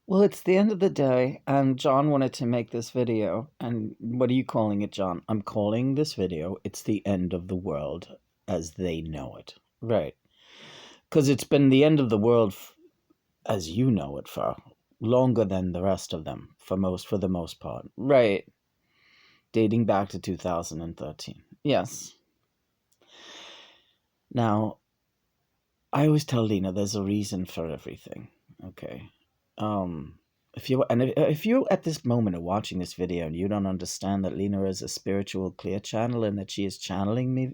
Well, it's the end of the day, and John wanted to make this video. And what are you calling it, John? I'm calling this video, It's the End of the World as They Know It. Right. Because it's been the end of the world as you know it for longer than the rest of them, for the most part. Right. Dating back to 2013. Yes. Now, I always tell Lena there's a reason for everything. Okay. Um, if you at this moment are watching this video and you don't understand that Lena is a spiritual clear channel and that she is channeling me,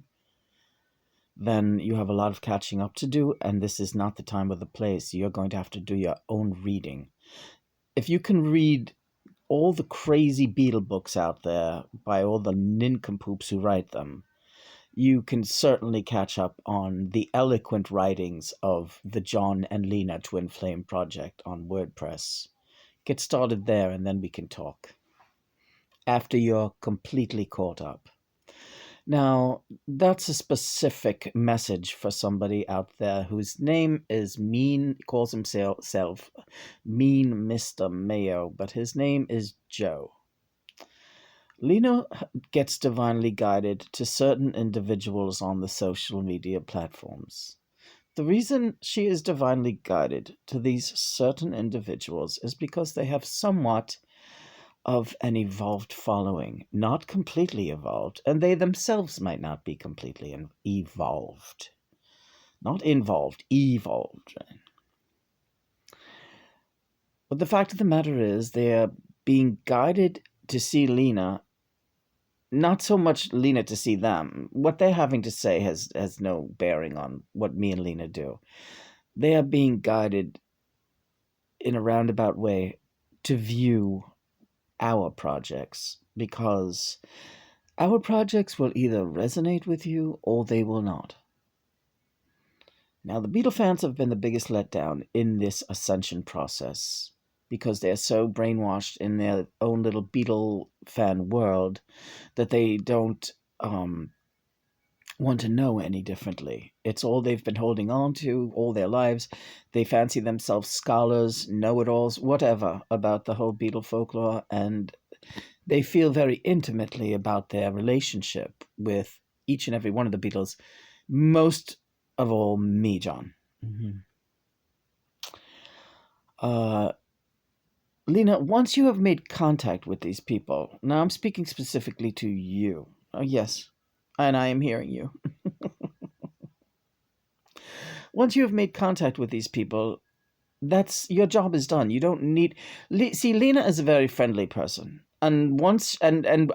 then you have a lot of catching up to do, and this is not the time or the place. You're going to have to do your own reading. If you can read all the crazy Beatle books out there by all the nincompoops who write them, you can certainly catch up on the eloquent writings of the John and Lena Twin Flame Project on WordPress. Get started there and then we can talk after you're completely caught up. Now, that's a specific message for somebody out there whose name is calls himself Mean Mr. Mayo, but his name is Joe. Lena gets divinely guided to certain individuals on the social media platforms. The reason she is divinely guided to these certain individuals is because they have somewhat of an evolved following, not completely evolved, and they themselves might not be completely evolved. Not involved, evolved. But the fact of the matter is, they are being guided to see Lena, not so much Lena to see them. What they're having to say has no bearing on what me and Lena do. They are being guided in a roundabout way to view our projects, because our projects will either resonate with you or they will not. Now, the Beatle fans have been the biggest letdown in this ascension process because they're so brainwashed in their own little Beatle fan world that they don't want to know any differently. It's all they've been holding on to all their lives. They fancy themselves scholars, know-it-alls, whatever, about the whole Beatle folklore, and they feel very intimately about their relationship with each and every one of the Beatles, most of all me, John. Mm-hmm. Lena, once you have made contact with these people, now I'm speaking specifically to you. Oh, yes, and I am hearing you. Once you have made contact with these people, that's your job is done. You don't need. See, Lena is a very friendly person, and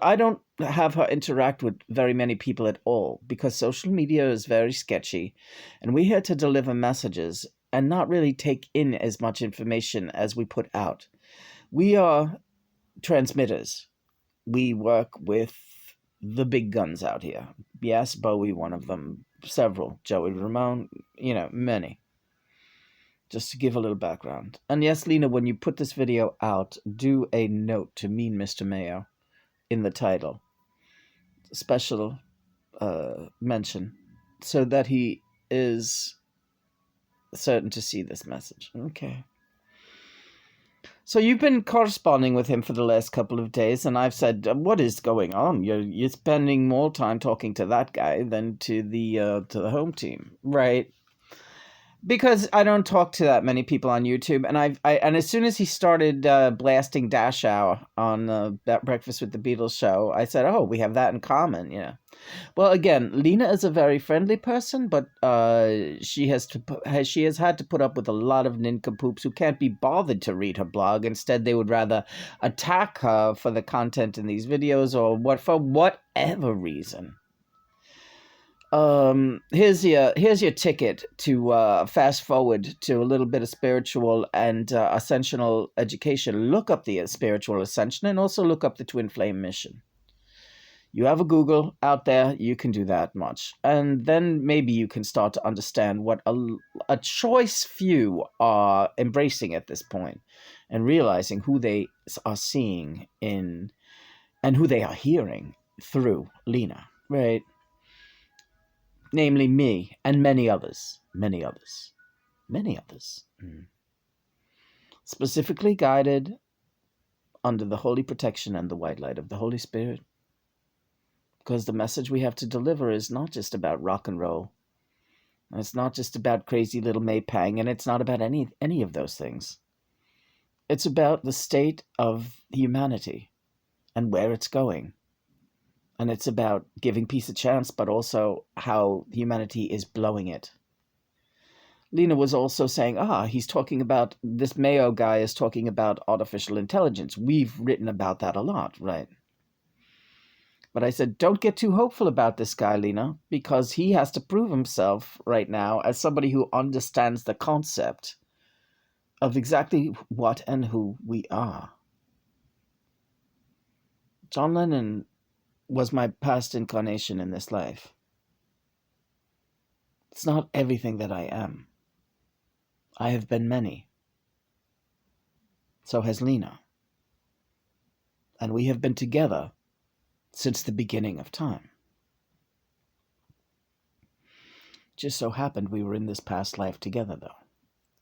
I don't have her interact with very many people at all because social media is very sketchy, and we're here to deliver messages and not really take in as much information as we put out. We are transmitters. We work with the big guns out here. Yes, Bowie, one of them. Several. Joey Ramone, many. Just to give a little background. And yes, Lena, when you put this video out, do a note to Mean Mr. Mayo in the title. Special mention. So that he is certain to see this message. Okay. So you've been corresponding with him for the last couple of days, and I've said, "What is going on? You're spending more time talking to that guy than to the home team, right?" Because I don't talk to that many people on YouTube, and and as soon as he started blasting Dash Hour on that Breakfast with the Beatles show, I said, "Oh, we have that in common." Well, again, Lena is a very friendly person, but she has had to put up with a lot of nincompoops who can't be bothered to read her blog. Instead, they would rather attack her for the content in these videos or for whatever reason. Here's your ticket to fast forward to a little bit of spiritual and ascensional education. Look up the spiritual ascension and also look up the Twin Flame mission. You have a Google out there, you can do that much. And then maybe you can start to understand what a choice few are embracing at this point and realizing who they are seeing in and who they are hearing through Lena, right? Namely me and many others, many others, many others. specifically guided under the holy protection and the white light of the Holy Spirit. Because the message we have to deliver is not just about rock and roll. And it's not just about crazy little May Pang, and it's not about any of those things. It's about the state of humanity and where it's going. And it's about giving peace a chance, but also how humanity is blowing it. Lena was also saying, he's talking about, this Mayo guy is talking about artificial intelligence. We've written about that a lot, right? But I said, don't get too hopeful about this guy, Lena, because he has to prove himself right now as somebody who understands the concept of exactly what and who we are. John Lennon was my past incarnation in this life. It's not everything that I am. I have been many. So has Lena. And we have been together since the beginning of time. Just so happened we were in this past life together, though.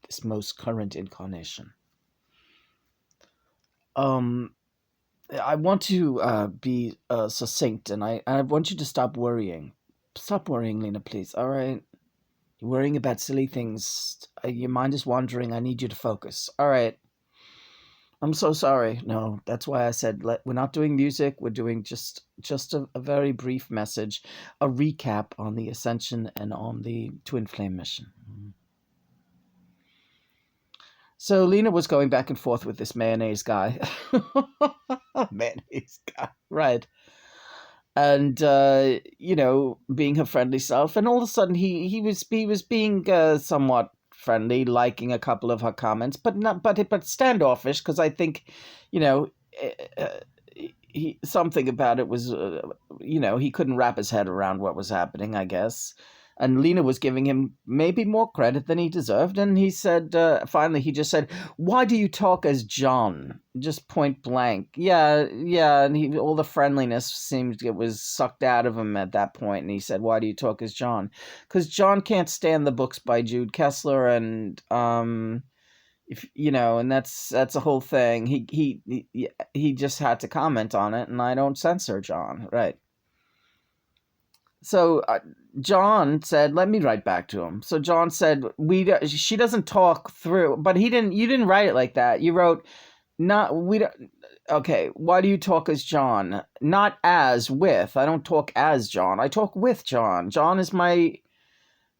This most current incarnation. I want to be succinct, and I want you to stop worrying. Stop worrying, Lena, please, all right? You're worrying about silly things. Your mind is wandering. I need you to focus. All right. I'm so sorry. No, that's why I said we're not doing music. We're doing just a very brief message, a recap on the Ascension and on the Twin Flame mission. So Lena was going back and forth with this mayonnaise guy. Mayonnaise guy, right. And, being her friendly self. And all of a sudden he was being somewhat friendly, liking a couple of her comments, but standoffish, because I think, something about it was, he couldn't wrap his head around what was happening, I guess. And Lena was giving him maybe more credit than he deserved. And he said, finally, he just said, "Why do you talk as John?" Just point blank. Yeah. And all the friendliness seemed, it was sucked out of him at that point. And he said, "Why do you talk as John?" Because John can't stand the books by Jude Kessler. And, and that's a whole thing. He just had to comment on it. And I don't censor John. Right. So John said, "Let me write back to him." So John said, "She doesn't talk through," but you didn't write it like that. You wrote, "Okay, why do you talk as John? Not as with. I don't talk as John. I talk with John. John is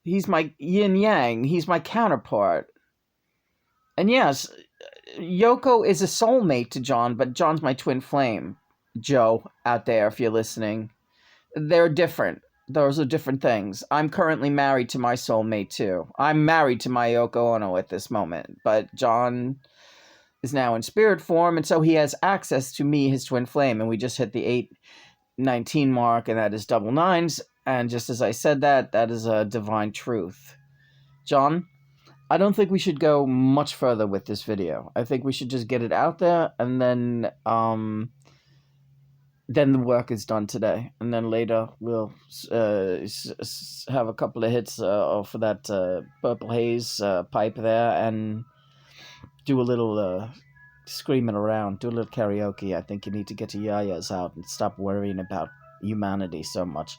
he's my yin yang. He's my counterpart. And yes, Yoko is a soulmate to John, but John's my twin flame. Joe, out there, if you're listening, they're different. Those are different things. I'm currently married to my soulmate, too. I'm married to my Yoko Ono at this moment. But John is now in spirit form, and so he has access to me, his twin flame. And we just hit the 819 mark, and that is double nines. And just as I said that is a divine truth. John, I don't think we should go much further with this video. I think we should just get it out there, and then the work is done today, and then later we'll have a couple of hits for that Purple Haze pipe there, and do a little screaming around, do a little karaoke. I think you need to get your yayas out and stop worrying about humanity so much.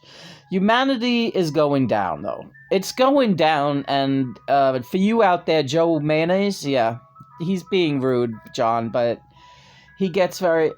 Humanity is going down, though. It's going down, and for you out there, Joe Mayonnaise, yeah, he's being rude, John, but he gets very,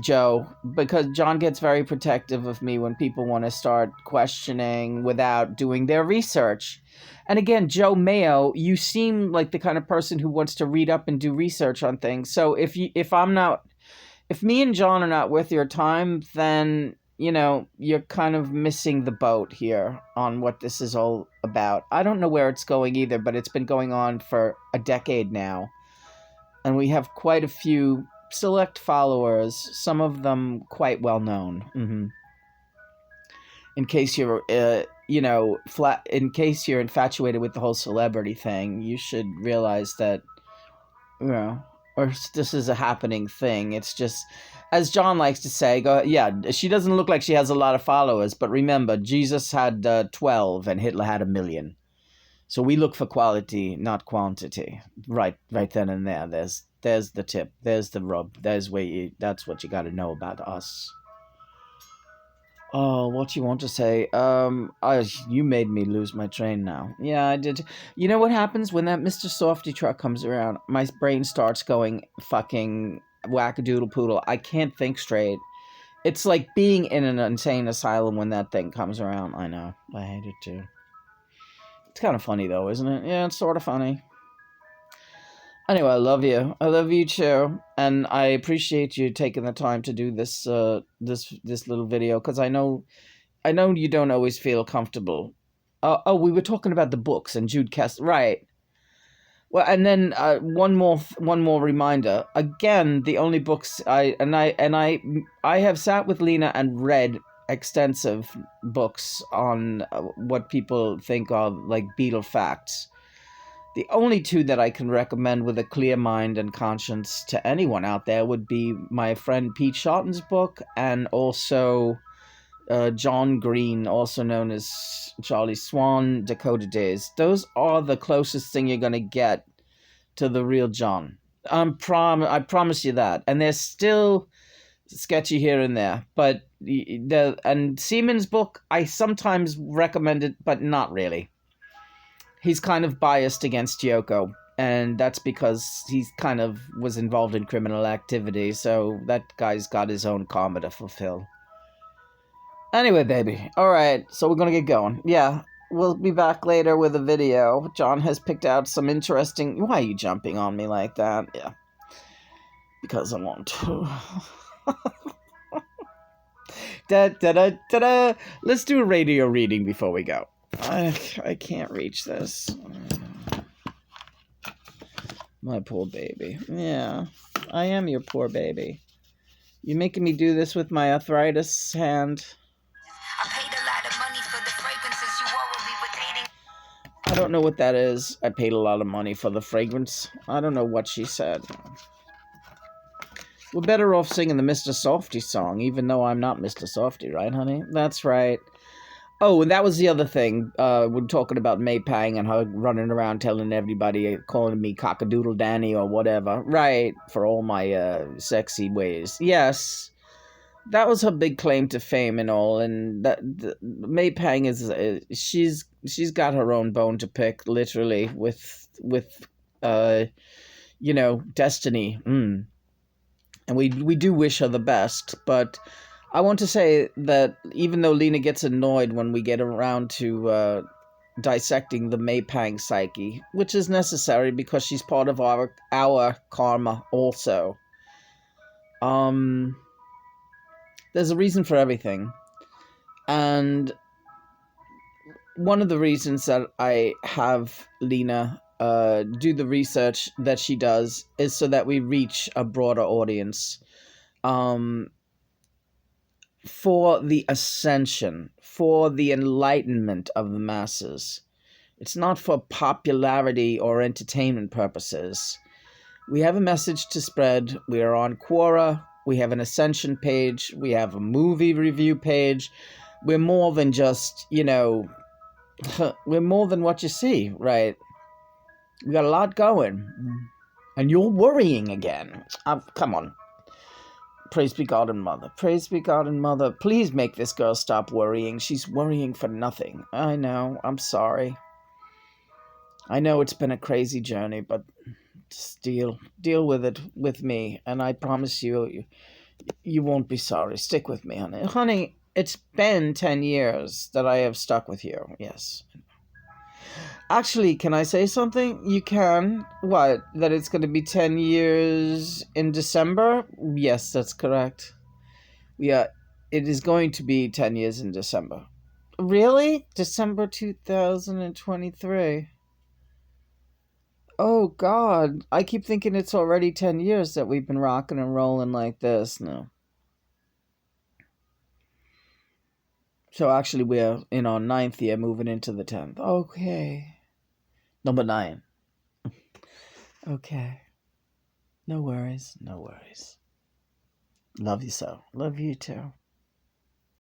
Joe, because John gets very protective of me when people want to start questioning without doing their research. And again, Joe Mayo, you seem like the kind of person who wants to read up and do research on things. So if me and John are not worth your time, then, you're kind of missing the boat here on what this is all about. I don't know where it's going either, but it's been going on for a decade now. And we have quite a few select followers, some of them quite well known. Mm-hmm. In case you're, in case you're infatuated with the whole celebrity thing, you should realize that, or this is a happening thing. It's just, as John likes to say, she doesn't look like she has a lot of followers, but remember, Jesus had 12 and Hitler had 1 million. So we look for quality, not quantity. Right then and there. There's the tip. There's the rub. That's what you got to know about us. Oh, what you want to say? You made me lose my train now. Yeah, I did. You know what happens when that Mr. Softy truck comes around? My brain starts going fucking wackadoodle poodle. I can't think straight. It's like being in an insane asylum when that thing comes around. I know. I hate it too. It's kind of funny though, isn't it? Yeah, it's sort of funny. Anyway, I love you. I love you too, and I appreciate you taking the time to do this little video because I know you don't always feel comfortable. We were talking about the books and Jude Kessler, right? Well, and then one more reminder. Again, the only books I have sat with Lena and read extensive books on what people think are like Beatle facts. The only two that I can recommend with a clear mind and conscience to anyone out there would be my friend Pete Shotton's book and also John Green, also known as Charlie Swan, Dakota Days. Those are the closest thing you're going to get to the real John. I promise you that. And they're still sketchy here and there. But Seaman's book, I sometimes recommend it, but not really. He's kind of biased against Yoko, and that's because he kind of was involved in criminal activity, so that guy's got his own karma to fulfill. Anyway, baby. Alright, so we're gonna get going. Yeah, we'll be back later with a video. John has picked out some interesting... Why are you jumping on me like that? Yeah. Because I want to. Da-da-da-da-da! Let's do a radio reading before we go. I can't reach this. My poor baby. Yeah, I am your poor baby. You're making me do this with my arthritis hand. I paid a lot of money for the fragrances you wore when we were dating. I don't know what that is. I paid a lot of money for the fragrance. I don't know what she said. We're better off singing the Mr. Softy song, even though I'm not Mr. Softy, right, honey? That's right. Oh, and that was the other thing. We're talking about May Pang and her running around telling everybody, calling me Cockadoodle Danny or whatever. Right, for all my sexy ways. Yes, that was her big claim to fame and all. And May Pang is she's got her own bone to pick, literally, with destiny. And we do wish her the best, but I want to say that even though Lena gets annoyed when we get around to dissecting the May Pang psyche, which is necessary because she's part of our karma also. There's a reason for everything. And one of the reasons that I have Lena do the research that she does is so that we reach a broader audience. For the ascension, for the enlightenment of the masses. It's not for popularity or entertainment purposes. We have a message to spread. We are on Quora. We have an ascension page. We have a movie review page. We're more than just, we're more than what you see, right? We got a lot going. And you're worrying again. Come on. Praise be God and Mother. Praise be God and Mother. Please make this girl stop worrying. She's worrying for nothing. I know. I'm sorry. I know it's been a crazy journey, but just deal with it with me. And I promise you won't be sorry. Stick with me, honey. Honey, it's been 10 years that I have stuck with you. Yes. Actually, can I say something? You can. What? That it's going to be 10 years in December? Yes, that's correct. Yeah, it is going to be 10 years in December. Really? December 2023. Oh, God. I keep thinking it's already 10 years that we've been rocking and rolling like this. No. So actually, we're in our 9th year, moving into the 10th. Okay. Number 9. Okay. No worries. No worries. Love you so. Love you too.